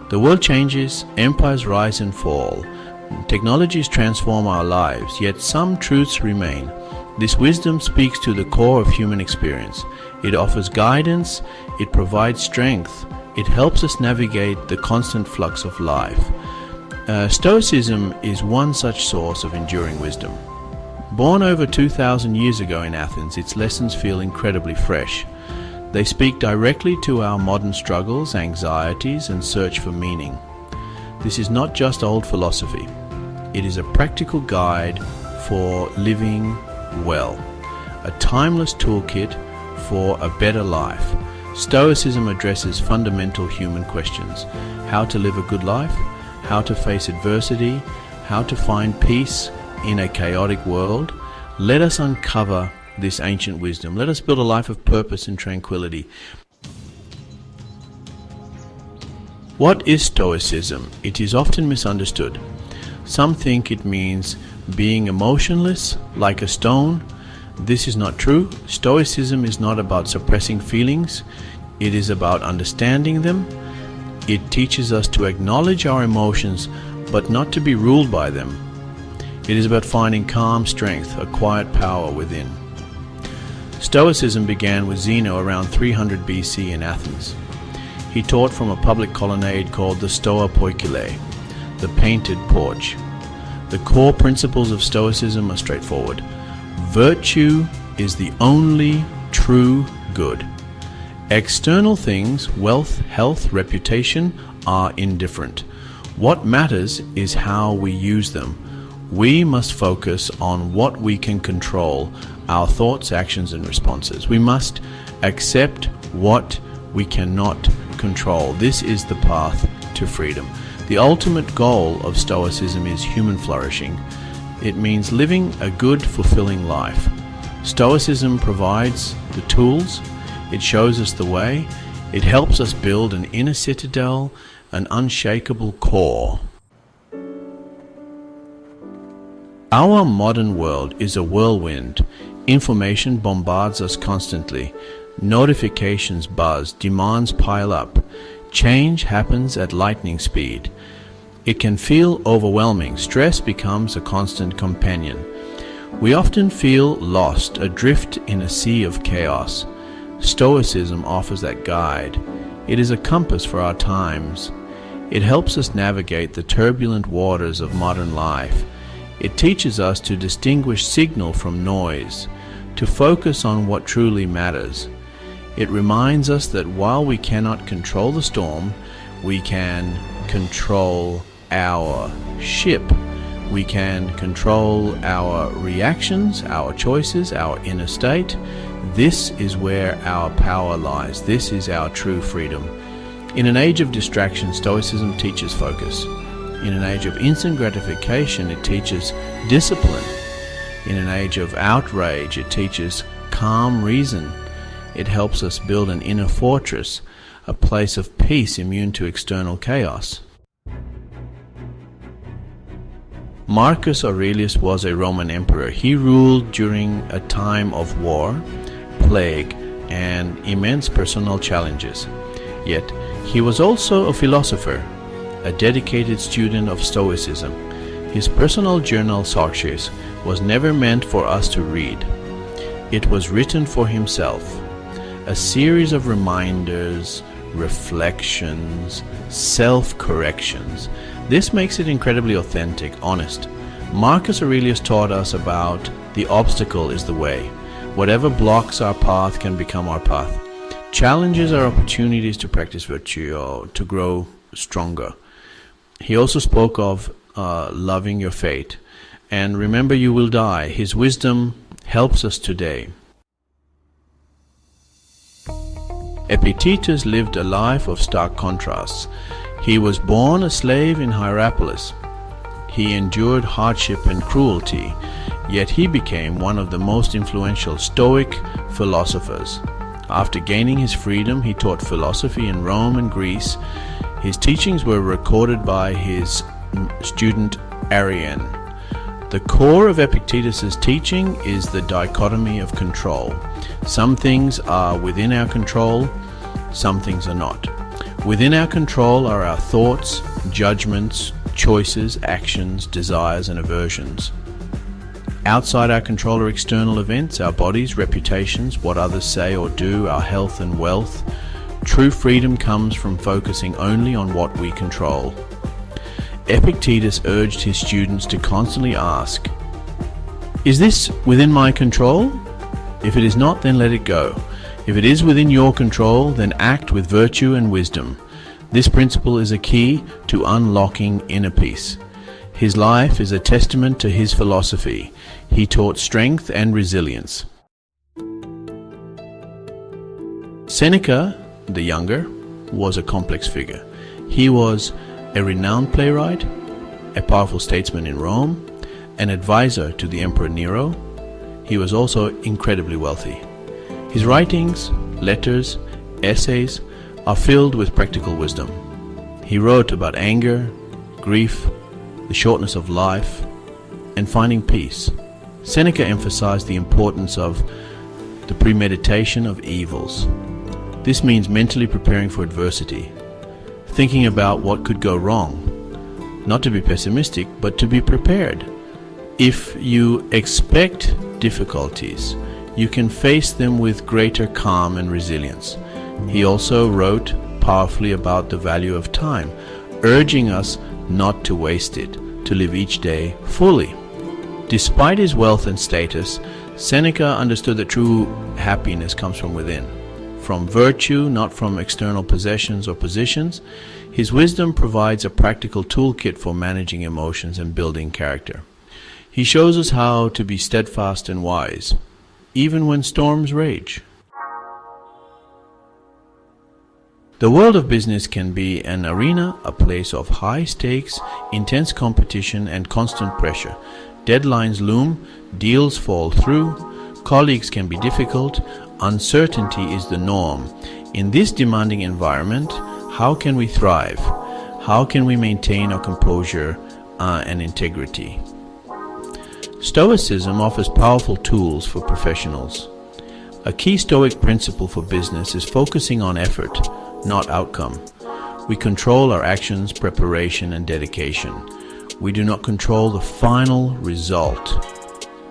The world changes, empires rise and fall, technologies transform our lives, yet some truths remain. This wisdom speaks to the core of human experience. It offers guidance, it provides strength, it helps us navigate the constant flux of life. Stoicism is one such source of enduring wisdom. Born over 2,000 years ago in Athens, its lessons feel incredibly fresh. They speak directly to our modern struggles, anxieties, and search for meaning. This is not just old philosophy. It is a practical guide for living well, a timeless toolkit for a better life. Stoicism addresses fundamental human questions: how to live a good life, how to face adversity, how to find peace in a chaotic world. Let us uncover this ancient wisdom. Let us build a life of purpose and tranquility. What is Stoicism? It is often misunderstood. Some think it means being emotionless, like a stone. This is not true. Stoicism is not about suppressing feelings. It is about understanding them. It teaches us to acknowledge our emotions, but not to be ruled by them. It is about finding calm strength, a quiet power within. Stoicism began with Zeno around 300 BC in Athens. He taught from a public colonnade called the Stoa Poikile, the painted porch. The core principles of Stoicism are straightforward. Virtue is the only true good. External things, wealth, health, reputation, are indifferent. What matters is how we use them. We must focus on what we can control, our thoughts, actions, and responses. We must accept what we cannot control. This is the path to freedom. The ultimate goal of Stoicism is human flourishing. It means living a good, fulfilling life. Stoicism provides the tools. It shows us the way. It helps us build an inner citadel, an unshakable core. Our modern world is a whirlwind. Information bombards us constantly. Notifications buzz, demands pile up. Change happens at lightning speed. It can feel overwhelming. Stress becomes a constant companion. We often feel lost, adrift in a sea of chaos. Stoicism offers that guide. It is a compass for our times. It helps us navigate the turbulent waters of modern life. It teaches us to distinguish signal from noise, to focus on what truly matters. It reminds us that while we cannot control the storm, we can control our ship. We can control our reactions, our choices, our inner state. This is where our power lies. This is our true freedom. In an age of distraction, Stoicism teaches focus. In an age of instant gratification, it teaches discipline. In an age of outrage, it teaches calm reason. It helps us build an inner fortress, a place of peace immune to external chaos. Marcus Aurelius was a Roman emperor. He ruled during a time of war, plague, and immense personal challenges. Yet, he was also a philosopher, a dedicated student of Stoicism. His personal journal, Stoics, was never meant for us to read. It was written for himself, a series of reminders, reflections, self-corrections. This makes it incredibly authentic, honest. Marcus Aurelius taught us about the obstacle is the way. Whatever blocks our path can become our path. Challenges are opportunities to practice virtue or to grow stronger. He also spoke of loving your fate and remember you will die. His wisdom helps us today. Epictetus lived a life of stark contrasts. He was born a slave in Hierapolis. He endured hardship and cruelty, yet he became one of the most influential Stoic philosophers. After gaining his freedom, he taught philosophy in Rome and Greece. His teachings were recorded by his student Arrian. The core of Epictetus's teaching is the dichotomy of control. Some things are within our control, some things are not. Within our control are our thoughts, judgments, choices, actions, desires, and aversions. Outside our control are external events, our bodies, reputations, what others say or do, our health and wealth. True freedom comes from focusing only on what we control. Epictetus urged his students to constantly ask, "Is this within my control? If it is not, then let it go. If it is within your control, then act with virtue and wisdom." This principle is a key to unlocking inner peace. His life is a testament to his philosophy. He taught strength and resilience. Seneca, the younger, was a complex figure. He was a renowned playwright, a powerful statesman in Rome, an advisor to the Emperor Nero. He was also incredibly wealthy. His writings, letters, essays are filled with practical wisdom. He wrote about anger, grief, the shortness of life, and finding peace. Seneca emphasized the importance of the premeditation of evils. This means mentally preparing for adversity, thinking about what could go wrong, not to be pessimistic, but to be prepared. If you expect difficulties, you can face them with greater calm and resilience. He also wrote powerfully about the value of time, urging us not to waste it, to live each day fully. Despite his wealth and status, Seneca understood that true happiness comes from within, from virtue, not from external possessions or positions. His wisdom provides a practical toolkit for managing emotions and building character. He shows us how to be steadfast and wise, even when storms rage. The world of business can be an arena, a place of high stakes, intense competition, and constant pressure. Deadlines loom, deals fall through, colleagues can be difficult, uncertainty is the norm. In this demanding environment, how can we thrive? How can we maintain our composure and integrity? Stoicism offers powerful tools for professionals. A key Stoic principle for business is focusing on effort, not outcome. We control our actions, preparation, and dedication. We do not control the final result.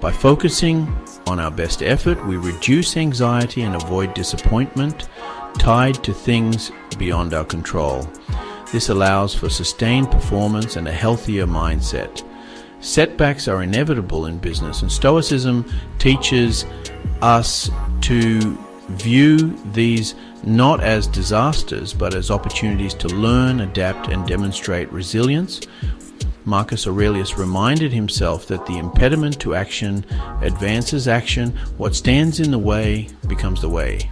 By focusing on our best effort, we reduce anxiety and avoid disappointment tied to things beyond our control. This allows for sustained performance and a healthier mindset. Setbacks are inevitable in business, and Stoicism teaches us to view these not as disasters, but as opportunities to learn, adapt, and demonstrate resilience. Marcus Aurelius reminded himself that the impediment to action advances action. What stands in the way becomes the way.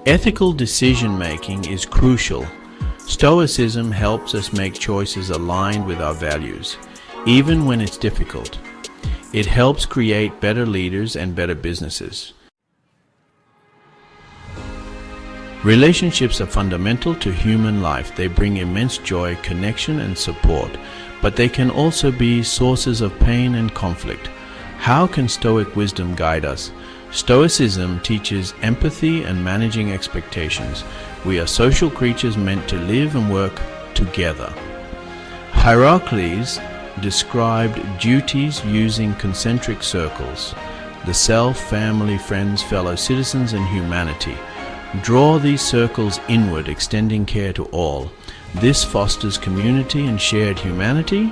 Ethical decision-making is crucial. Stoicism helps us make choices aligned with our values, even when it's difficult. It helps create better leaders and better businesses. Relationships are fundamental to human life. They bring immense joy, connection, and support, but they can also be sources of pain and conflict. How can Stoic wisdom guide us? Stoicism teaches empathy and managing expectations. We are social creatures meant to live and work together. Heracles described duties using concentric circles: the self, family, friends, fellow citizens, and humanity. Draw these circles inward, extending care to all. This fosters community and shared humanity.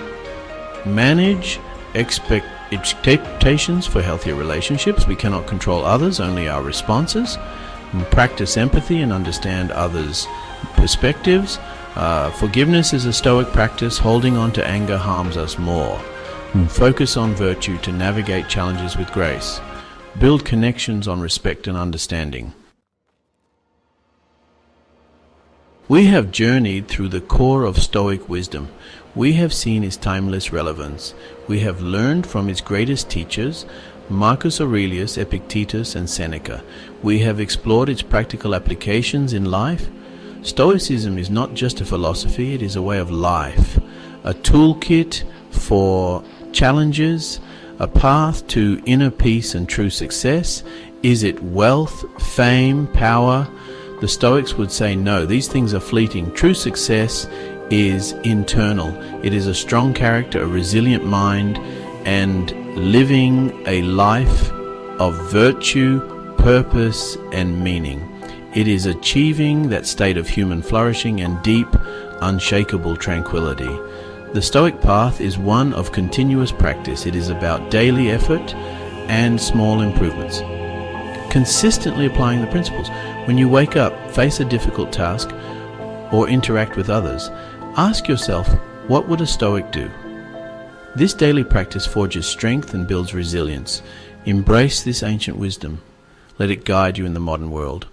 Manage expectations for healthier relationships. We cannot control others, only our responses. Practice empathy and understand others' perspectives. Forgiveness is a Stoic practice. Holding on to anger harms us more. Focus on virtue to navigate challenges with grace. Build connections on respect and understanding. We have journeyed through the core of Stoic wisdom. We have seen its timeless relevance. We have learned from its greatest teachers, Marcus Aurelius, Epictetus, and Seneca. We have explored its practical applications in life. Stoicism is not just a philosophy, it is a way of life, a toolkit for challenges, a path to inner peace and true success. Is it wealth, fame, power? The Stoics would say, no, these things are fleeting. True success is internal. It is a strong character, a resilient mind, and living a life of virtue, purpose, and meaning. It is achieving that state of human flourishing and deep, unshakable tranquility. The Stoic path is one of continuous practice. It is about daily effort and small improvements. Consistently applying the principles. When you wake up, face a difficult task, or interact with others, ask yourself, what would a Stoic do? This daily practice forges strength and builds resilience. Embrace this ancient wisdom. Let it guide you in the modern world.